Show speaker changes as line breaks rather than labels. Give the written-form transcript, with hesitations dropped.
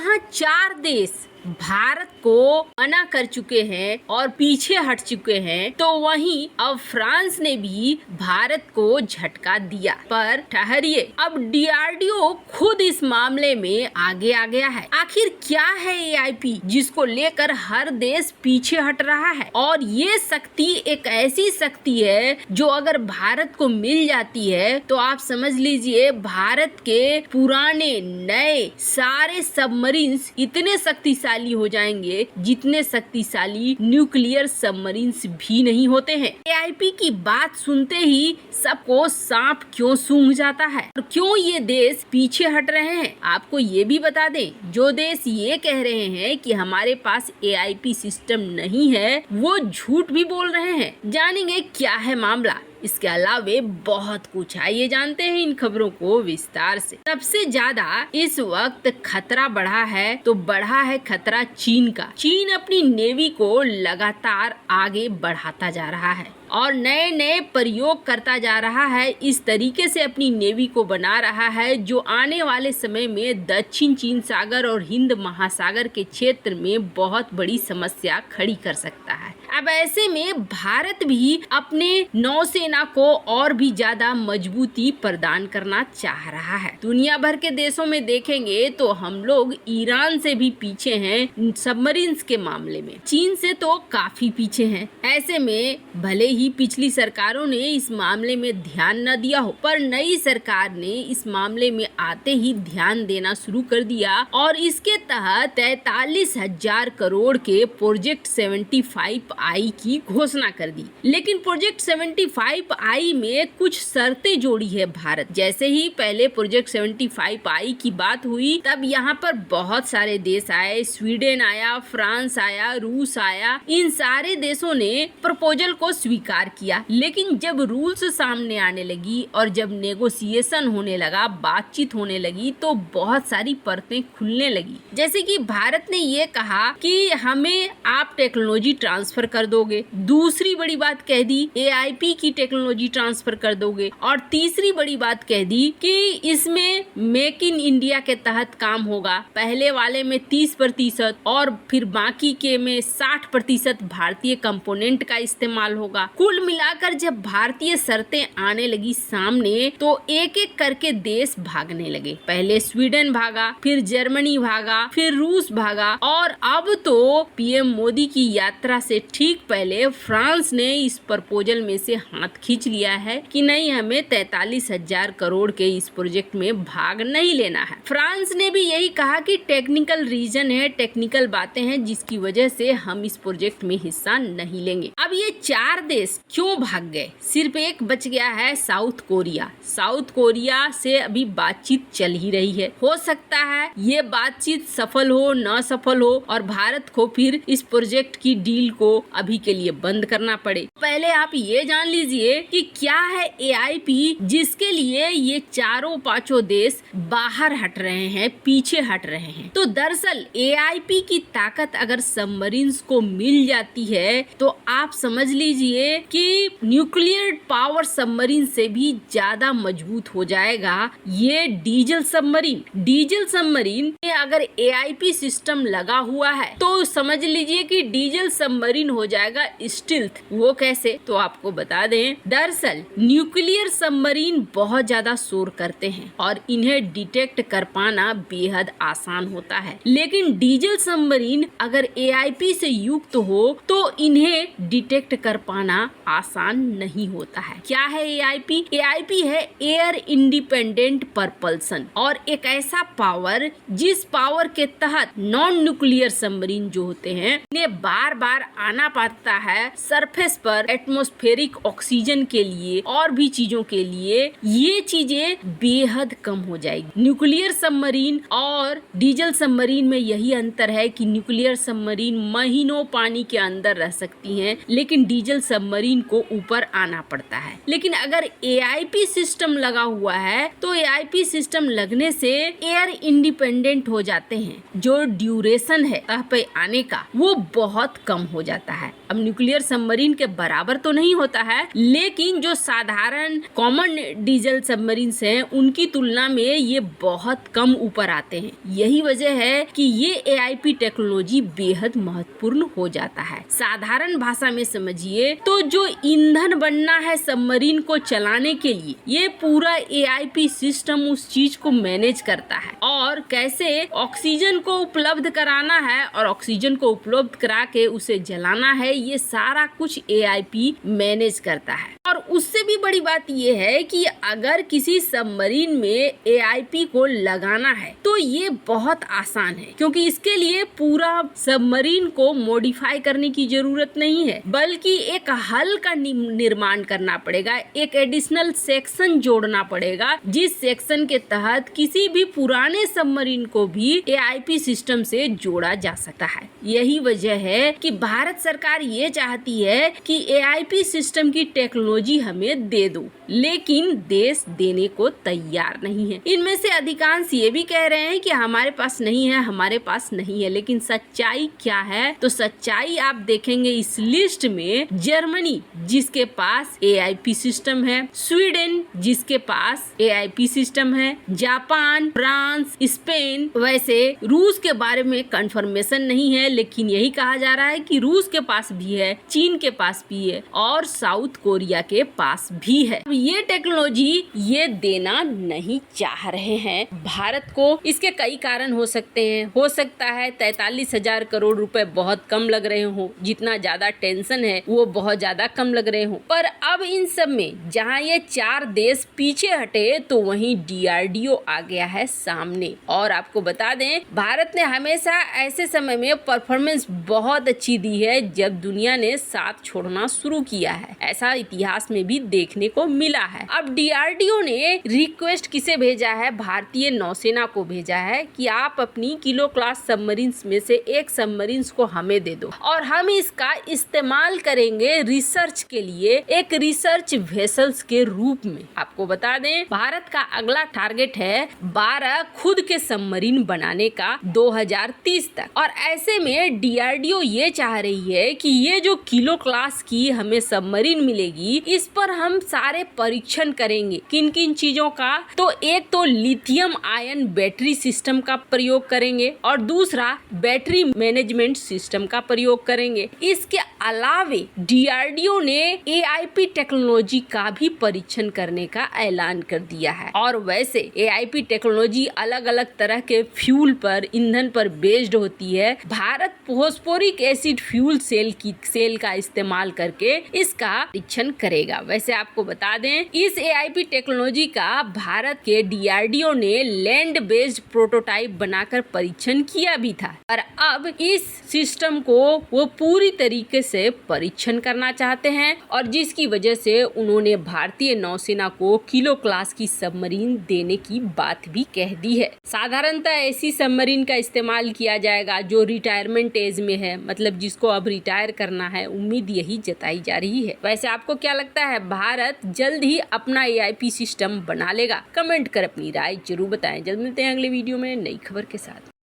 जहां 4 देश भारत को मना कर चुके हैं और पीछे हट चुके हैं, तो वहीं अब फ्रांस ने भी भारत को झटका दिया। पर ठहरिए, अब DRDO खुद इस मामले में आगे आ गया है। आखिर क्या है AIP जिसको लेकर हर देश पीछे हट रहा है? और ये शक्ति एक ऐसी शक्ति है जो अगर भारत को मिल जाती है तो आप समझ लीजिए भारत के पुराने नए सारे सबमरीन्स इतने शक्तिशाली हो जाएंगे जितने शक्तिशाली न्यूक्लियर सबमरीन्स भी नहीं होते हैं। AIP की बात सुनते ही सबको सांप क्यों सूंघ जाता है और क्यों ये देश पीछे हट रहे हैं? आपको ये भी बता दें, जो देश ये कह रहे हैं कि हमारे पास AIP सिस्टम नहीं है, वो झूठ भी बोल रहे हैं। जानेंगे क्या है मामला। इसके अलावे बहुत कुछ, आइए जानते हैं इन खबरों को विस्तार से। सबसे ज्यादा इस वक्त खतरा बढ़ा है तो बढ़ा है खतरा चीन का। चीन अपनी नेवी को लगातार आगे बढ़ाता जा रहा है और नए नए प्रयोग करता जा रहा है। इस तरीके से अपनी नेवी को बना रहा है जो आने वाले समय में दक्षिण चीन सागर और हिंद महासागर के क्षेत्र में बहुत बड़ी समस्या खड़ी कर सकता है। अब ऐसे में भारत भी अपने नौसेना को और भी ज्यादा मजबूती प्रदान करना चाह रहा है। दुनिया भर के देशों में देखेंगे तो हम लोग ईरान से भी पीछे हैं सबमरीन्स के मामले में, चीन से तो काफी पीछे हैं। ऐसे में भले ही पिछली सरकारों ने इस मामले में ध्यान न दिया हो, पर नई सरकार ने इस मामले में आते ही ध्यान देना शुरू कर दिया और इसके तहत 43,000 करोड़ के प्रोजेक्ट 75I की घोषणा कर दी। लेकिन प्रोजेक्ट 75I में कुछ शर्तें जोड़ी है भारत। जैसे ही पहले प्रोजेक्ट 75I की बात हुई तब यहाँ पर बहुत सारे देश आए, स्वीडन आया, फ्रांस आया, रूस आया। इन सारे देशों ने प्रपोजल को स्वीकार किया। लेकिन जब रूल्स सामने आने लगी और जब नेगोशिएशन होने लगा, बातचीत होने लगी, तो बहुत सारी परतें खुलने लगी। जैसे कि भारत ने ये कहा कि हमें आप टेक्नोलॉजी ट्रांसफर कर दोगे, दूसरी बड़ी बात कह दी AIP की टेक्नोलॉजी ट्रांसफर कर दोगे, और तीसरी बड़ी बात कह दी कि इसमें मेक इन इंडिया के तहत काम होगा। पहले वाले में 30% और फिर बाकी के में 60% भारतीय कंपोनेंट का इस्तेमाल होगा। कुल मिलाकर जब भारतीय शर्तें आने लगी सामने तो एक एक करके देश भागने लगे। पहले स्वीडन भागा, फिर जर्मनी भागा, फिर रूस भागा और अब तो PM मोदी की यात्रा से ठीक पहले फ्रांस ने इस प्रपोजल में से हाथ खींच लिया है कि नहीं, हमें 43,000 करोड़ के इस प्रोजेक्ट में भाग नहीं लेना है। फ्रांस ने भी यही कहा कि टेक्निकल रीजन है, टेक्निकल बातें हैं जिसकी वजह से हम इस प्रोजेक्ट में हिस्सा नहीं लेंगे। अब ये 4 देश क्यों भाग गए? सिर्फ एक बच गया है, साउथ कोरिया। साउथ कोरिया से अभी बातचीत चल ही रही है। हो सकता है ये बातचीत सफल हो न सफल हो और भारत को फिर इस प्रोजेक्ट की डील को अभी के लिए बंद करना पड़े। पहले आप ये जान लीजिए कि क्या है AIP जिसके लिए ये चारों पांचों देश बाहर हट रहे हैं, पीछे हट रहे हैं। तो दरअसल AIP की ताकत अगर सबमरीन्स को मिल जाती है तो आप समझ लीजिए कि न्यूक्लियर पावर सबमरीन से भी ज्यादा मजबूत हो जाएगा ये डीजल सबमरीन। डीजल सबमरीन में अगर AIP सिस्टम लगा हुआ है तो समझ लीजिए कि डीजल सबमरीन हो जाएगा स्टील्थ। वो कैसे? तो आपको बता दें, दरअसल न्यूक्लियर सबमरीन बहुत ज्यादा शोर करते हैं और इन्हें डिटेक्ट कर पाना बेहद आसान होता है। लेकिन डीजल सबमरीन अगर AIP से युक्त हो तो इन्हें डिटेक्ट कर पाना आसान नहीं होता है। क्या है AIP? AIP है एयर इंडिपेंडेंट प्रपल्सन और एक ऐसा पावर जिस पावर के तहत नॉन न्यूक्लियर सबमरीन जो होते हैं इन्हें बार बार आना पड़ता है सरफेस पर एटमॉस्फेरिक ऑक्सीजन के लिए और भी चीजों के लिए। ये चीजें बेहद कम हो जाएगी। न्यूक्लियर सबमरीन और डीजल सबमरीन में यही अंतर है कि न्यूक्लियर सबमरीन महीनों पानी के अंदर रह सकती हैं, लेकिन डीजल सबमरीन को ऊपर आना पड़ता है। लेकिन अगर AIP सिस्टम लगा हुआ है तो AIP सिस्टम लगने से एयर इंडिपेंडेंट हो जाते हैं। जो ड्यूरेशन है सतह पे आने का वो बहुत कम हो जाता है। अब न्यूक्लियर सबमरीन के बराबर तो नहीं होता है, लेकिन जो साधारण कॉमन डीजल सबमरीन हैं उनकी तुलना में ये बहुत कम ऊपर आते हैं। यही वजह है कि ये एआईपी टेक्नोलॉजी बेहद महत्वपूर्ण हो जाता है। साधारण भाषा में समझिए तो जो ईंधन बनना है सबमरीन को चलाने के लिए, ये पूरा एआईपी सिस्टम उस चीज को मैनेज करता है, और कैसे ऑक्सीजन को उपलब्ध कराना है और ऑक्सीजन को उपलब्ध करा के उसे जलाना है, ये सारा कुछ एआईपी मैनेज करता है। और उससे भी बड़ी बात यह है कि अगर किसी सबमरीन में एआईपी को लगाना है तो ये बहुत आसान है, क्योंकि इसके लिए पूरा सबमरीन को मॉडिफाई करने की जरूरत नहीं है, बल्कि एक हल का निर्माण करना पड़ेगा, एक एडिशनल सेक्शन जोड़ना पड़ेगा, जिस सेक्शन के तहत किसी भी पुराने सबमरीन को भी एआईपी सिस्टम से जोड़ा जा सकता है। यही वजह है कि भारत सरकार ये चाहती है कि एआईपी सिस्टम की टेक्नोलॉजी हमें दे दो, लेकिन देश देने को तैयार नहीं है। इनमें से अधिकांश ये भी कह रहे हैं कि हमारे पास नहीं है, हमारे पास नहीं है, लेकिन सच्चाई क्या है? तो सच्चाई आप देखेंगे इस लिस्ट में, जर्मनी जिसके पास एआईपी सिस्टम है, स्वीडन जिसके पास एआईपी सिस्टम है, जापान, फ्रांस, स्पेन। वैसे रूस के बारे में कंफर्मेशन नहीं है, लेकिन यही कहा जा रहा है कि रूस के पास भी है, चीन के पास भी है और साउथ कोरिया के पास भी है। ये टेक्नोलॉजी ये देना नहीं चाह रहे हैं भारत को। इसके कई कारण हो सकते हैं। हो सकता है 43,000 करोड़ रुपए बहुत कम लग रहे हो, जितना ज्यादा टेंशन है वो बहुत ज्यादा कम लग रहे हो। पर अब इन सब में जहां ये 4 देश पीछे हटे तो वहीं डीआरडीओ आ गया है सामने। और आपको बता दें, भारत ने हमेशा ऐसे समय में परफॉर्मेंस बहुत अच्छी दी है जब दुनिया ने साथ छोड़ना शुरू किया है। ऐसा इतिहास में भी देखने को मिला है। अब डीआरडीओ ने रिक्वेस्ट किसे भेजा है? भारतीय नौसेना को भेजा है कि आप अपनी किलो क्लास सबमरीन्स में से एक सबमरीन्स को हमें दे दो और हम इसका इस्तेमाल करेंगे रिसर्च के लिए, एक रिसर्च वेसल्स के रूप में। आपको बता दें, भारत का अगला टारगेट है 12 खुद के सबमरीन बनाने का 2030 तक। और ऐसे में डीआरडीओ ये चाह रही है कि ये जो किलो क्लास की हमें सबमरीन मिलेगी, इस पर हम सारे परीक्षण करेंगे। किन किन चीजों का? तो एक तो लिथियम आयन बैटरी सिस्टम का प्रयोग करेंगे और दूसरा बैटरी मैनेजमेंट सिस्टम का प्रयोग करेंगे। इसके अलावे डीआरडीओ ने एआईपी टेक्नोलॉजी का भी परीक्षण करने का ऐलान कर दिया है। और वैसे एआईपी टेक्नोलॉजी अलग अलग तरह के फ्यूल पर, ईंधन पर बेस्ड होती है। Bharat phosphoric acid fuel cell का इस्तेमाल करके इसका परीक्षण करेगा। वैसे आपको बता दें, इस एआईपी टेक्नोलॉजी का भारत के डीआरडीओ ने लैंड बेस्ड प्रोटोटाइप बनाकर परीक्षण किया भी था, और अब इस सिस्टम को वो पूरी तरीके से परीक्षण करना चाहते हैं, और जिसकी वजह से उन्होंने भारतीय नौसेना को किलो क्लास की सबमरीन देने की बात भी कह दी है। साधारणतः ऐसी सबमरीन का इस्तेमाल किया जाएगा जो रिटायरमेंट एज में है, मतलब जिसको अब रिटायर करना है। उम्मीद यही जताई जा रही है। वैसे आपको क्या लगता है, भारत जल्द ही अपना एआईपी सिस्टम बना लेगा? कमेंट कर अपनी राय जरूर बताएं। जल्द मिलते हैं अगले वीडियो में नई खबर के साथ।